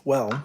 Well,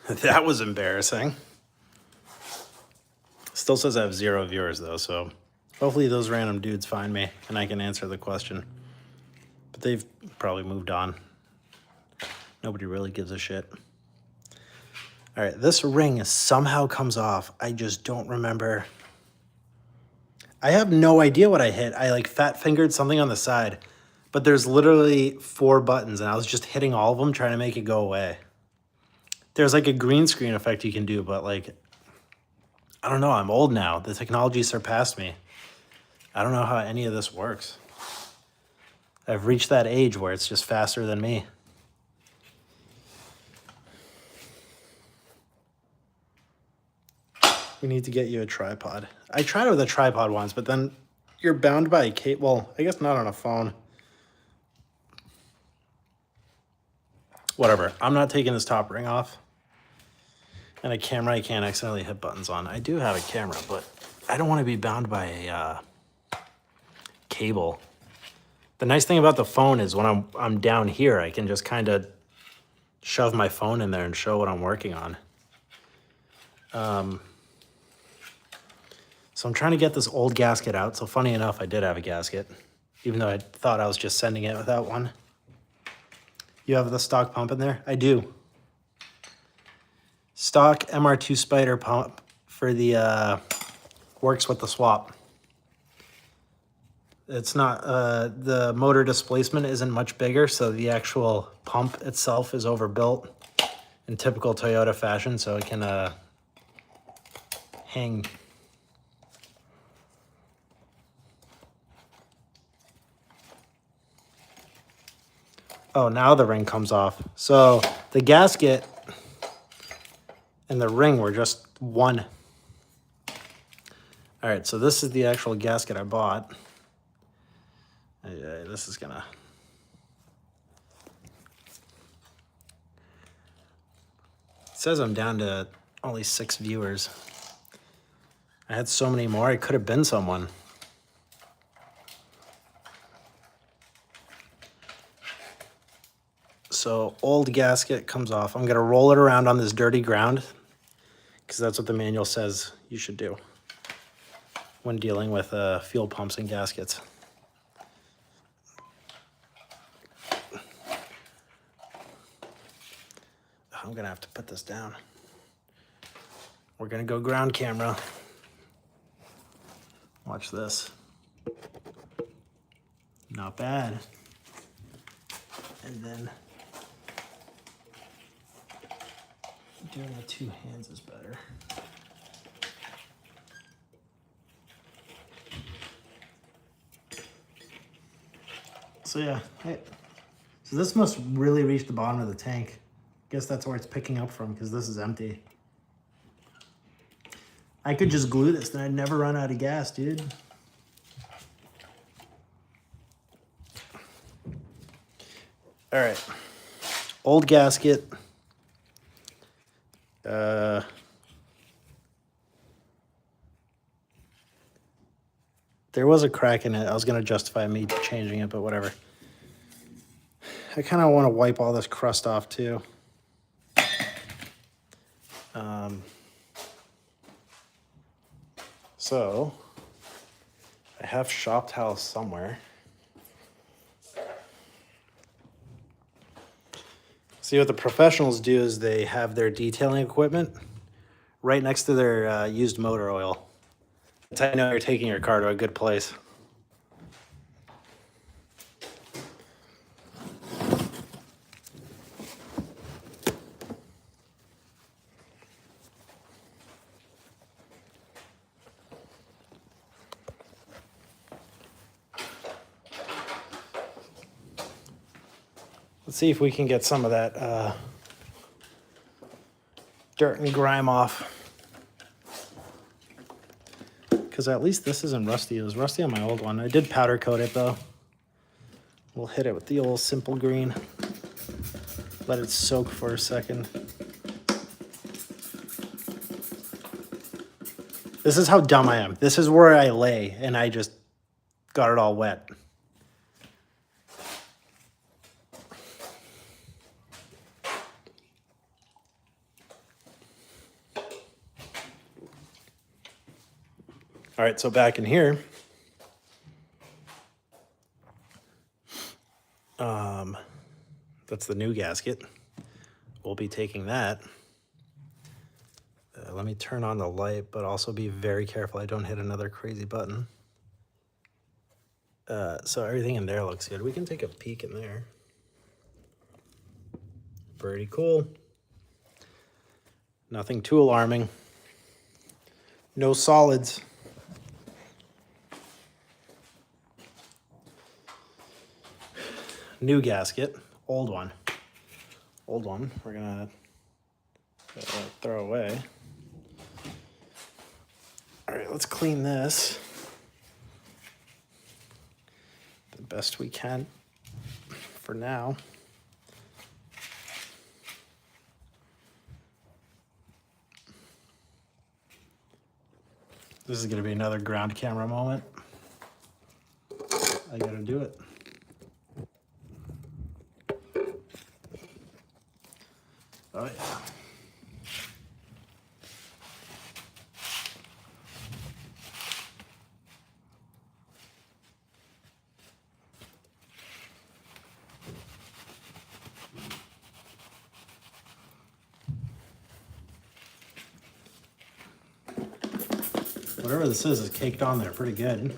that was embarrassing. Still says I have 0 viewers though, so hopefully those random dudes find me and I can answer the question. But they've probably moved on. Nobody really gives a shit. All right, this ring somehow comes off. I just don't remember. I have no idea what I hit. I like fat fingered something on the side, but there's literally 4 buttons and I was just hitting all of them trying to make it go away. There's like a green screen effect you can do, but like, I don't know, I'm old now. The technology surpassed me. I don't know how any of this works. I've reached that age where it's just faster than me. We need to get you a tripod. I tried it with a tripod once, but then you're bound by a cable. Well, I guess not on a phone. Whatever. I'm not taking this top ring off. And a camera I can't accidentally hit buttons on. I do have a camera, but I don't want to be bound by a cable. The nice thing about the phone is when I'm down here, I can just kind of shove my phone in there and show what I'm working on. So I'm trying to get this old gasket out. So funny enough, I did have a gasket, even though I thought I was just sending it without one. You have the stock pump in there? I do. Stock MR2 Spider pump for the, works with the swap. It's not, the motor displacement isn't much bigger, so the actual pump itself is overbuilt in typical Toyota fashion, so it can hang. Oh, now the ring comes off. So the gasket and the ring were just one. All right, so this is the actual gasket I bought. This is gonna... It says I'm down to only 6 viewers. I had so many more, I could have been someone. So old gasket comes off. I'm gonna roll it around on this dirty ground because that's what the manual says you should do when dealing with fuel pumps and gaskets. I'm gonna have to put this down. We're gonna go ground camera. Watch this. Not bad. And then doing it 2 hands is better. So yeah, hey, so this must really reach the bottom of the tank. Guess that's where it's picking up from because this is empty. I could just glue this, then I'd never run out of gas, dude. All right, old gasket. There was a crack in it. I was gonna justify me changing it, but whatever. I kind of want to wipe all this crust off too. So I have shop towels somewhere. See, what the professionals do is they have their detailing equipment right next to their used motor oil. That's how you know you're taking your car to a good place. Let's see if we can get some of that dirt and grime off. Because at least this isn't rusty. It was rusty on my old one. I did powder coat it though. We'll hit it with the old simple green. Let it soak for a second. This is how dumb I am. This is where I lay, and I just got it all wet. All right, so back in here, that's the new gasket. We'll be taking that. Let me turn on the light, but also be very careful I don't hit another crazy button. So everything in there looks good. We can take a peek in there. Pretty cool. Nothing too alarming. No solids. New gasket, old one. Old one, we're gonna throw away. All right, let's clean this the best we can for now. This is gonna be another ground camera moment. I gotta do it. Oh yeah. Whatever this is caked on there pretty good.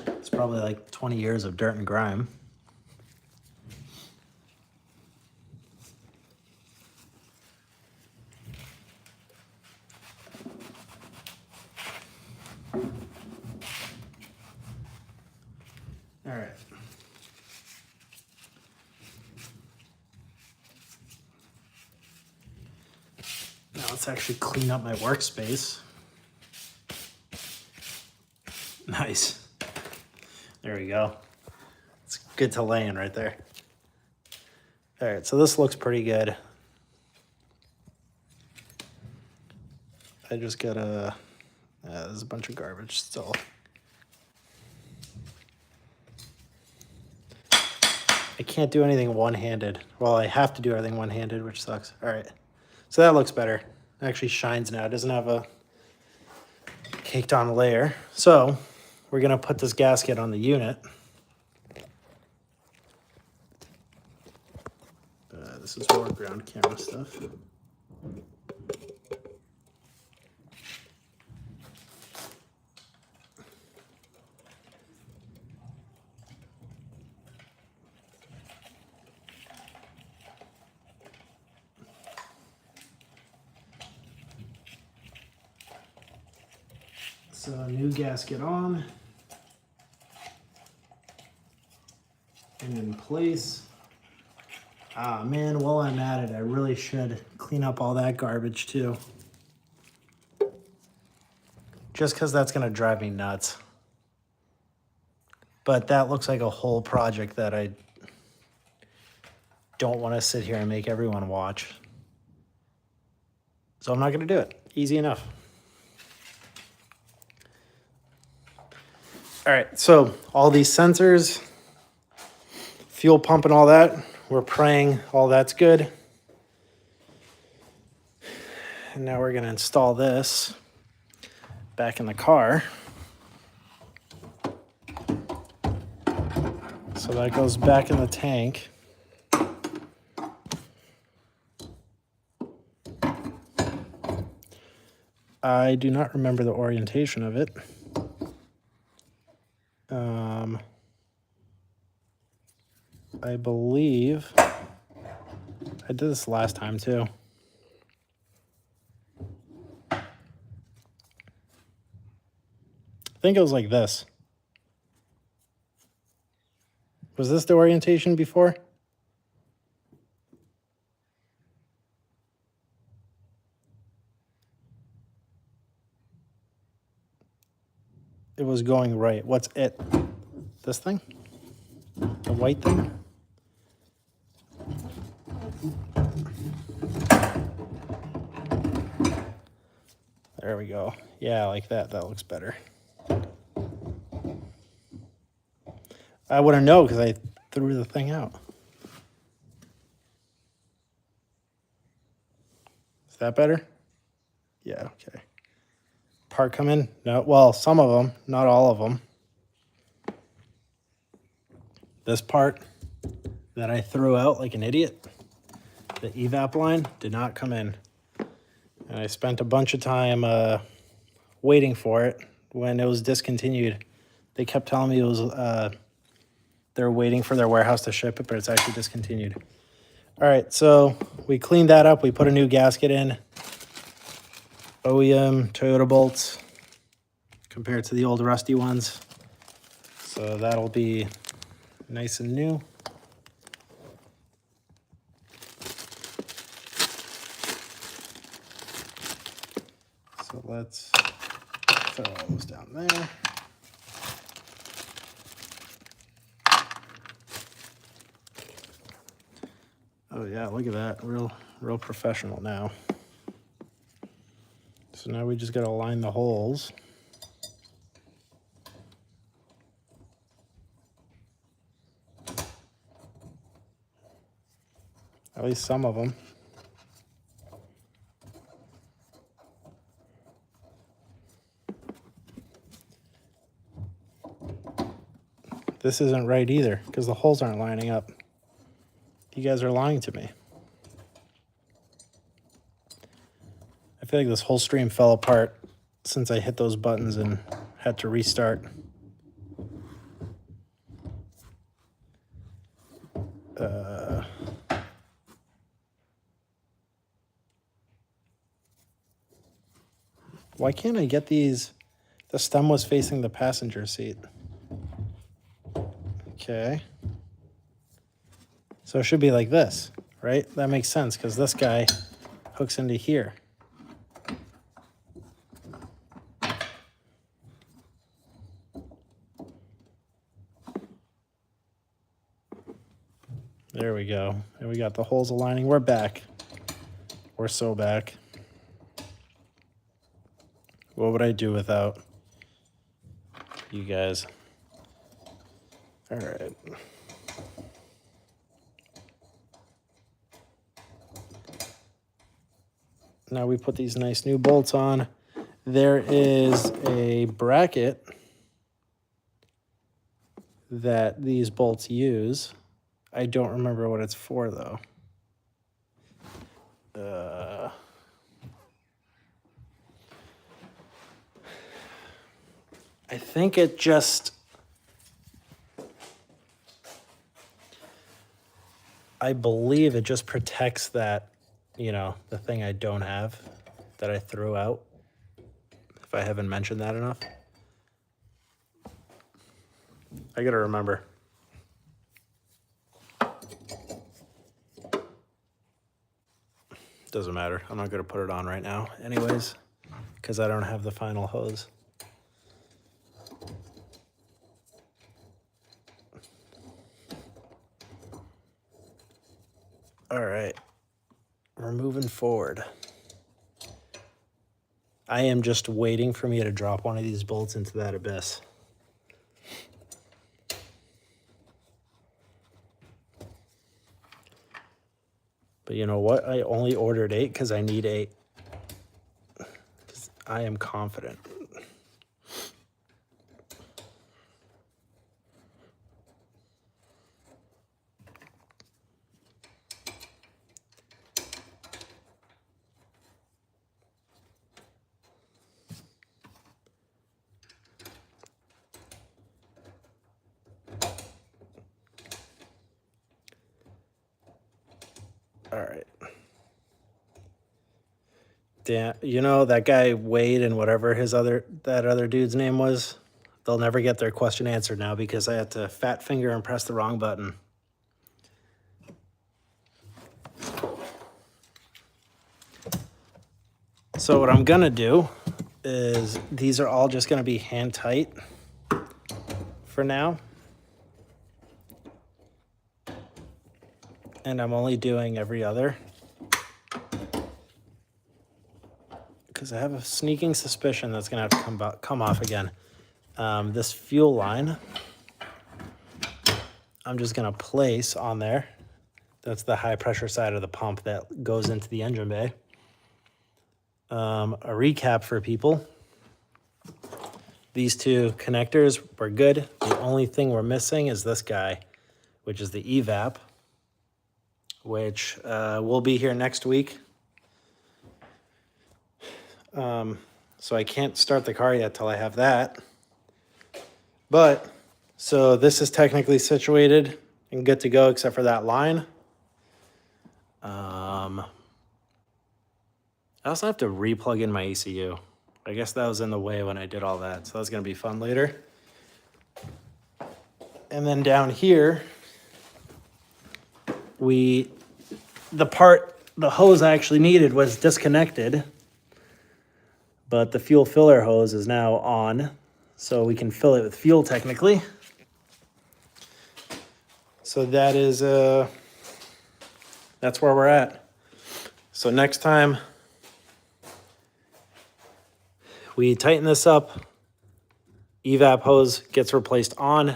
It's probably like 20 years of dirt and grime. All right. Now let's actually clean up my workspace. Nice. There we go. It's good to lay in right there. All right, so this looks pretty good. I just gotta, there's a bunch of garbage still. I can't do anything one-handed. Well, I have to do everything one-handed, which sucks. All right, so that looks better. It actually shines now. It doesn't have a caked on layer. So we're gonna put this gasket on the unit. This is more ground camera stuff. So new gasket on and in place. Ah man, while I'm at it, I really should clean up all that garbage too. Just because that's gonna drive me nuts. But that looks like a whole project that I don't want to sit here and make everyone watch. So I'm not gonna do it. Easy enough. All right, so all these sensors, fuel pump and all that, we're praying all that's good. And now we're gonna install this back in the car. So that goes back in the tank. I do not remember the orientation of it. I believe I did this last time too. I think it was like this. Was this the orientation before? It was going right. What's it? This thing? The white thing? There we go. Yeah, like that. That looks better. I wouldn't know because I threw the thing out. Is that better? Yeah, okay. Part come in? No, well, some of them, not all of them. This part that I threw out like an idiot, the evap line, did not come in. And I spent a bunch of time waiting for it when it was discontinued. They kept telling me it was they're waiting for their warehouse to ship it, but it's actually discontinued. All right, so we cleaned that up. We put a new gasket in. OEM Toyota bolts compared to the old rusty ones. So that'll be nice and new. So let's throw all those down there. Oh yeah, look at that. Real professional now. So now we just gotta line the holes. At least some of them. This isn't right either because the holes aren't lining up. You guys are lying to me. I feel like this whole stream fell apart since I hit those buttons and had to restart. Why can't I get these? The stem was facing the passenger seat. Okay. So it should be like this, right? That makes sense because this guy hooks into here. There we go. And we got the holes aligning. We're back. We're so back. What would I do without you guys? All right. Now we put these nice new bolts on. There is a bracket that these bolts use. I don't remember what it's for though. I think it just, I believe it just protects that, you know, the thing I don't have that I threw out, if I haven't mentioned that enough. I gotta remember. Doesn't matter. I'm not gonna put it on right now anyways, because I don't have the final hose. All right, we're moving forward. I am just waiting for me to drop one of these bolts into that abyss. But you know what? I only ordered 8 because I need 8. Because I am confident. All right. Damn, you know that guy Wade and whatever that other dude's name was, they'll never get their question answered now because I had to fat finger and press the wrong button. So what I'm gonna do is these are all just gonna be hand tight for now. And I'm only doing every other, because I have a sneaking suspicion that's going to have to come off again. This fuel line, I'm just going to place on there. That's the high pressure side of the pump that goes into the engine bay. A recap for people. These two connectors were good. The only thing we're missing is this guy, which is the evap, which will be here next week. So I can't start the car yet till I have that. But, so this is technically situated and good to go except for that line. I also have to replug in my ECU. I guess that was in the way when I did all that, so that's gonna be fun later. And then down here, the hose I actually needed was disconnected, but the fuel filler hose is now on, so we can fill it with fuel technically. So that is, that's where we're at. So next time we tighten this up, evap hose gets replaced on,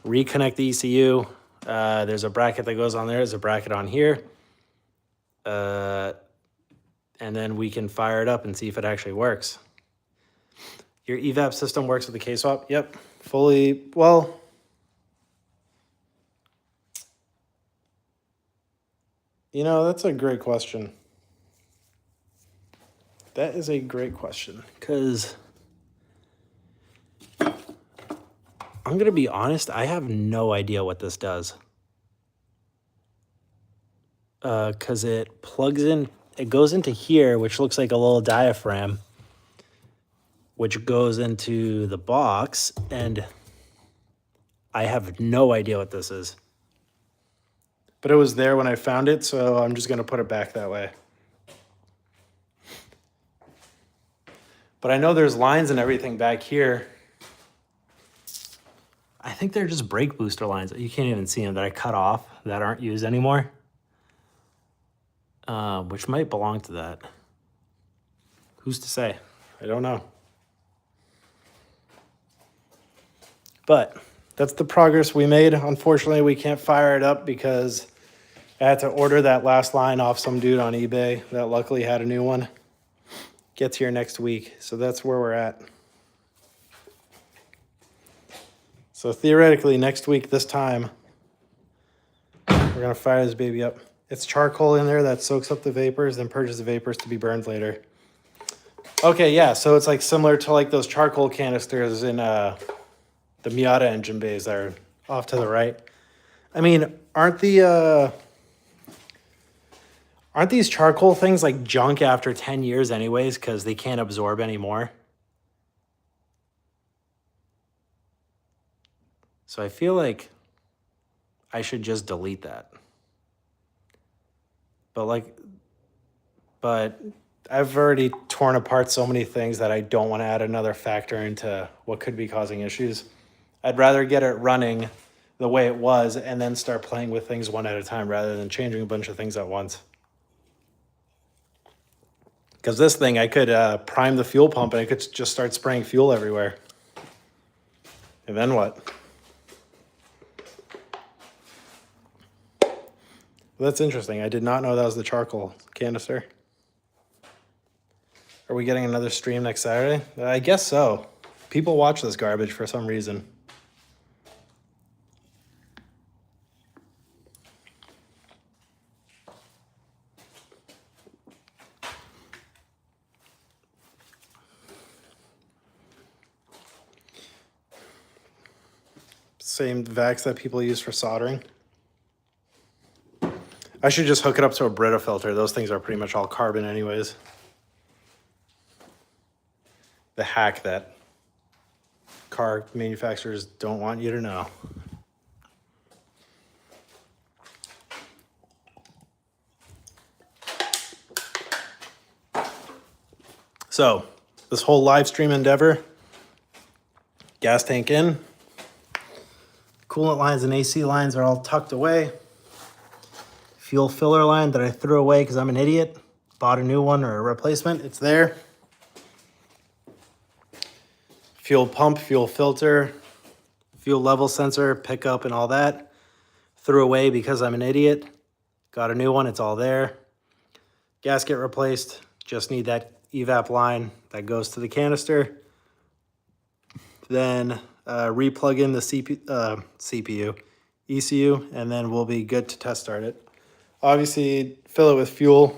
reconnect the ECU. There's a bracket that goes on there, there's a bracket on here. And then we can fire it up and see if it actually works. Your evap system works with the K-swap? Yep, fully, well, you know, that's a great question. That is a great question, because I'm going to be honest, I have no idea what this does. Because it plugs in, it goes into here, which looks like a little diaphragm, which goes into the box, and I have no idea what this is. But it was there when I found it, so I'm just going to put it back that way. But I know there's lines and everything back here. I think they're just brake booster lines. You can't even see them that I cut off that aren't used anymore. Which might belong to that. Who's to say? I don't know. But that's the progress we made. Unfortunately, we can't fire it up because I had to order that last line off some dude on eBay that luckily had a new one. Gets here next week, so that's where we're at. So theoretically, next week this time, we're gonna fire this baby up. It's charcoal in there that soaks up the vapors, then purges the vapors to be burned later. Okay, yeah, so it's like similar to like those charcoal canisters in the Miata engine bays that are off to the right. I mean, aren't these charcoal things like junk after 10 years anyways because they can't absorb anymore? So I feel like I should just delete that. But I've already torn apart so many things that I don't want to add another factor into what could be causing issues. I'd rather get it running the way it was and then start playing with things one at a time rather than changing a bunch of things at once. Because this thing, I could prime the fuel pump and I could just start spraying fuel everywhere. And then what? Well, that's interesting. I did not know that was the charcoal canister. Are we getting another stream next Saturday? I guess so. People watch this garbage for some reason. Same vacs that people use for soldering. I should just hook it up to a Brita filter. Those things are pretty much all carbon anyways. The hack that car manufacturers don't want you to know. So, this whole live stream endeavor, gas tank in, coolant lines and AC lines are all tucked away. Fuel filler line that I threw away because I'm an idiot bought a new one or a replacement, it's there. Fuel pump, fuel filter, fuel level sensor, pickup, and all that. Threw away because I'm an idiot. Got a new one, it's all there. Gasket replaced, just need that evap line that goes to the canister. Then replug in the CPU, ECU, and then we'll be good to test start it. Obviously, fill it with fuel.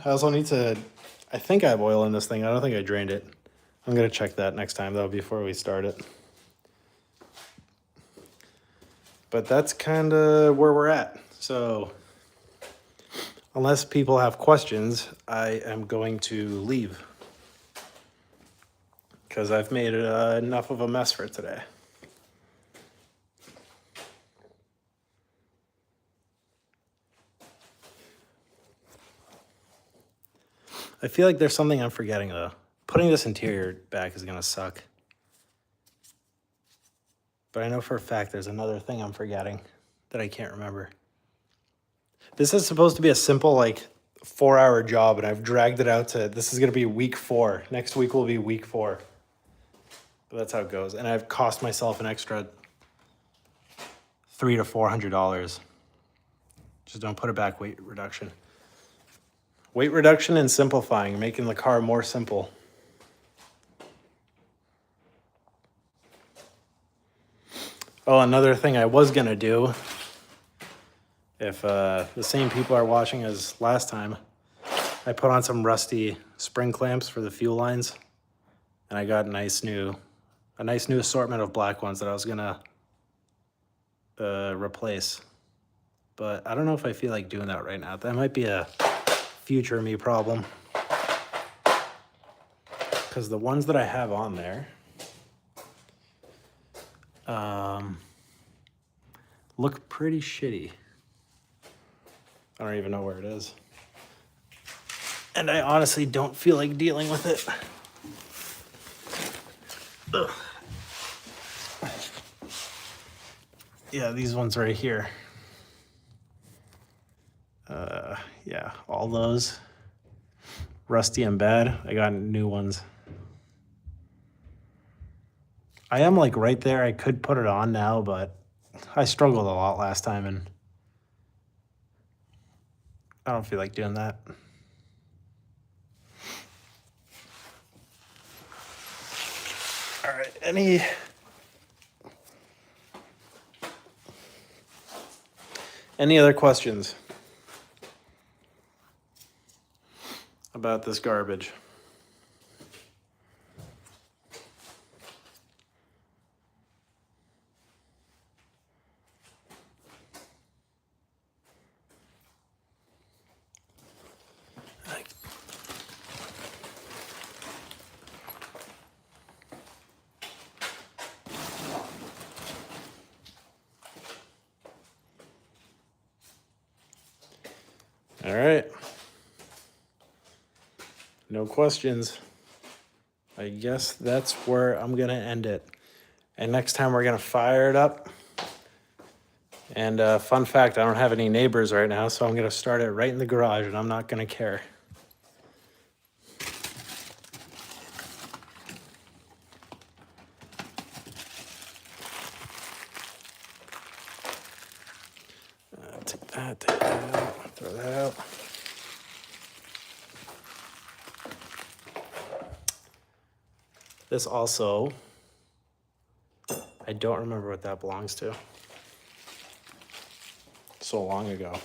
I also need to, I think I have oil in this thing. I don't think I drained it. I'm gonna check that next time though before we start it. But that's kind of where we're at. So unless people have questions, I am going to leave because I've made enough of a mess for today. I feel like there's something I'm forgetting though. Putting this interior back is gonna suck. But I know for a fact there's another thing I'm forgetting that I can't remember. This is supposed to be a simple, like, 4-hour job, and I've dragged it out to, this is gonna be week 4. Next week will be week 4. But that's how it goes. And I've cost myself an extra $300 to $400. Just don't put it back, weight reduction. Weight reduction and simplifying, making the car more simple. Oh, another thing I was gonna do, if the same people are watching as last time, I put on some rusty spring clamps for the fuel lines, and I got a nice new assortment of black ones that I was gonna replace. But I don't know if I feel like doing that right now. That might be a future me problem, because the ones that I have on there look pretty shitty. I don't even know where it is. And I honestly don't feel like dealing with it. Ugh. Yeah, these ones right here. Yeah, all those rusty and bad. I got new ones. I am like right there. I could put it on now, but I struggled a lot last time and I don't feel like doing that. All right, any other questions about this garbage? All right. No questions. I guess that's where I'm going to end it. And next time we're going to fire it up. And fun fact, I don't have any neighbors right now, so I'm going to start it right in the garage, and I'm not going to care. Take that out, throw that out. This also, I don't remember what that belongs to. So long ago.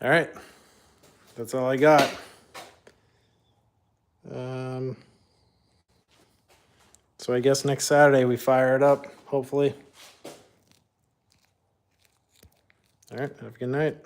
All right, that's all I got. So I guess next Saturday we fire it up, hopefully. All right, have a good night.